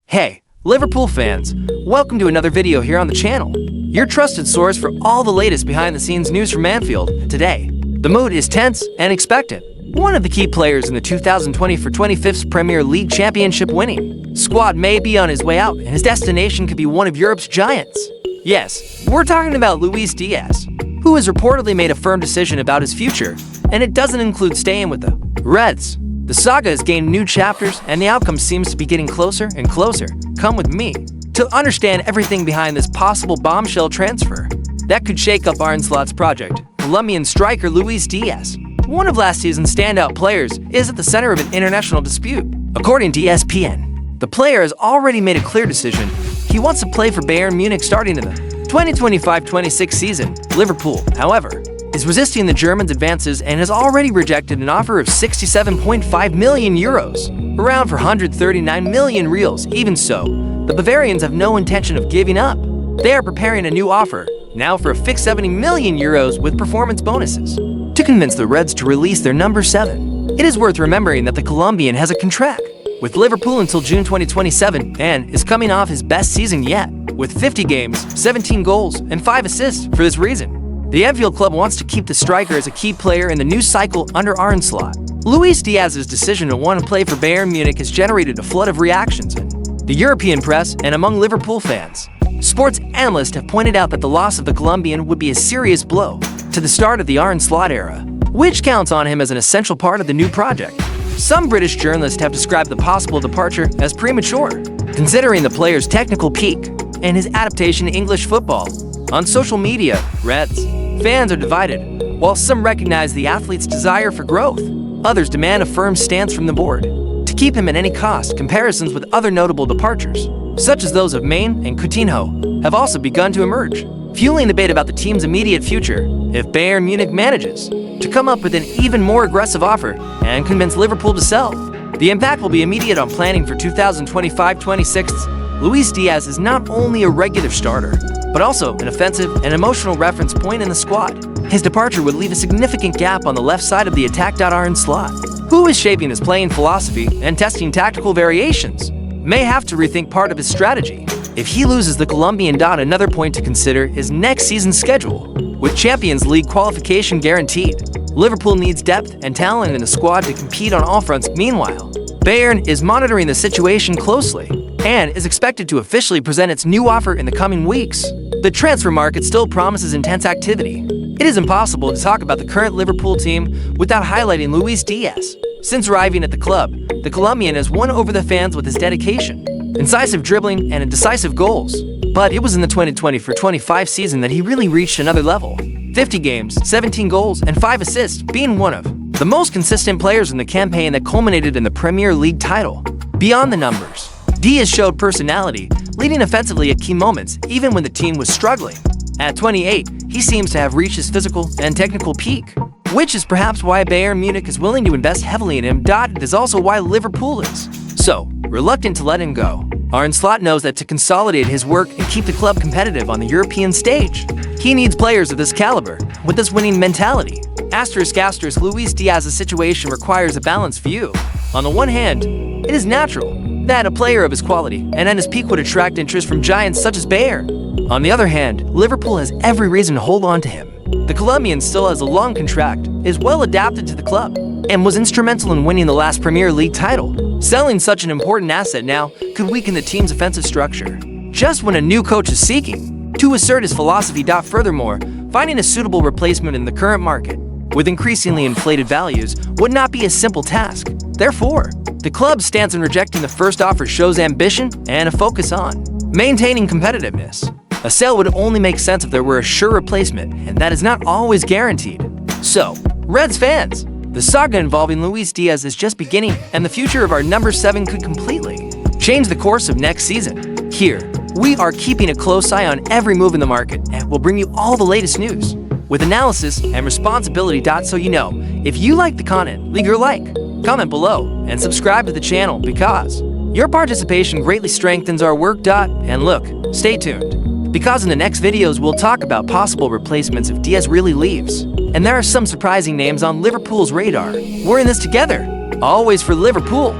Hey, Liverpool fans, welcome to another video here on the channel, your trusted source for all the latest behind-the-scenes news from Anfield. Today, the mood is tense and expectant. One of the key players in the 2024-25 Premier League Championship winning squad may be on his way out, and his destination could be one of Europe's giants. Yes, we're talking about Luis Diaz, who has reportedly made a firm decision about his future, and it doesn't include staying with the Reds. The saga has gained new chapters, and the outcome seems to be getting closer and closer. Come with me to understand everything behind this possible bombshell transfer that could shake up Arne Slot's project. Colombian striker Luis Diaz, one of last season's standout players, is at the center of an international dispute. According to ESPN, the player has already made a clear decision. He wants to play for Bayern Munich starting in the 2025-26 season. Liverpool, however, is resisting the Germans' advances and has already rejected an offer of 67.5 million euros, around 439 million reals. Even so, the Bavarians have no intention of giving up. They are preparing a new offer, now for a fixed 70 million euros with performance bonuses, to convince the Reds to release their number 7. It is worth remembering that the Colombian has a contract with Liverpool until June 2027 and is coming off his best season yet, with 50 games, 17 goals, and 5 assists. For this reason, the Anfield club wants to keep the striker as a key player in the new cycle under Arne Slot. Luis Diaz's decision to want to play for Bayern Munich has generated a flood of reactions in the European press and among Liverpool fans. Sports analysts have pointed out that the loss of the Colombian would be a serious blow to the start of the Arne Slot era, which counts on him as an essential part of the new project. Some British journalists have described the possible departure as premature, considering the player's technical peak and his adaptation to English football. On social media, Reds fans are divided. While some recognize the athlete's desire for growth, others demand a firm stance from the board to keep him at any cost. Comparisons with other notable departures, such as those of Maine and Coutinho, have also begun to emerge, fueling debate about the team's immediate future. If Bayern Munich manages to come up with an even more aggressive offer and convince Liverpool to sell, the impact will be immediate on planning for 2025-26. Luis Diaz is not only a regular starter, but also an offensive and emotional reference point in the squad. His departure would leave a significant gap on the left side of the attack. Arne Slot, who is shaping his playing philosophy and testing tactical variations, may have to rethink part of his strategy if he loses the Colombian. Another point to consider is next season's schedule. With Champions League qualification guaranteed, Liverpool needs depth and talent in the squad to compete on all fronts. Meanwhile, Bayern is monitoring the situation closely and is expected to officially present its new offer in the coming weeks. The transfer market still promises intense activity. It is impossible to talk about the current Liverpool team without highlighting Luis Diaz. Since arriving at the club, the Colombian has won over the fans with his dedication, incisive dribbling, and decisive goals. But it was in the 2024-25 season that he really reached another level. 50 games, 17 goals, and 5 assists, being one of the most consistent players in the campaign that culminated in the Premier League title. Beyond the numbers, Diaz showed personality, leading offensively at key moments, even when the team was struggling. At 28, he seems to have reached his physical and technical peak, which is perhaps why Bayern Munich is willing to invest heavily in him. It is also why Liverpool is so reluctant to let him go. Arne Slot knows that to consolidate his work and keep the club competitive on the European stage, he needs players of this caliber, with this winning mentality. Luis Diaz's situation requires a balanced view. On the one hand, it is natural that a player of his quality and at his peak would attract interest from giants such as Bayern. On the other hand, Liverpool has every reason to hold on to him. The Colombian still has a long contract, is well adapted to the club, and was instrumental in winning the last Premier League title. Selling such an important asset now could weaken the team's offensive structure, just when a new coach is seeking to assert his philosophy. Furthermore, finding a suitable replacement in the current market, with increasingly inflated values, would not be a simple task. Therefore, the club's stance in rejecting the first offer shows ambition and a focus on maintaining competitiveness. A sale would only make sense if there were a sure replacement, and that is not always guaranteed. So, Reds fans, the saga involving Luis Diaz is just beginning, and the future of our number 7 could completely change the course of next season. Here, we are keeping a close eye on every move in the market, and we'll bring you all the latest news with analysis and responsibility. So you know, if you like the content, leave your like, comment below, and subscribe to the channel, because your participation greatly strengthens our work. And look, stay tuned, because in the next videos we'll talk about possible replacements if Diaz really leaves. And there are some surprising names on Liverpool's radar. We're in this together, always for Liverpool.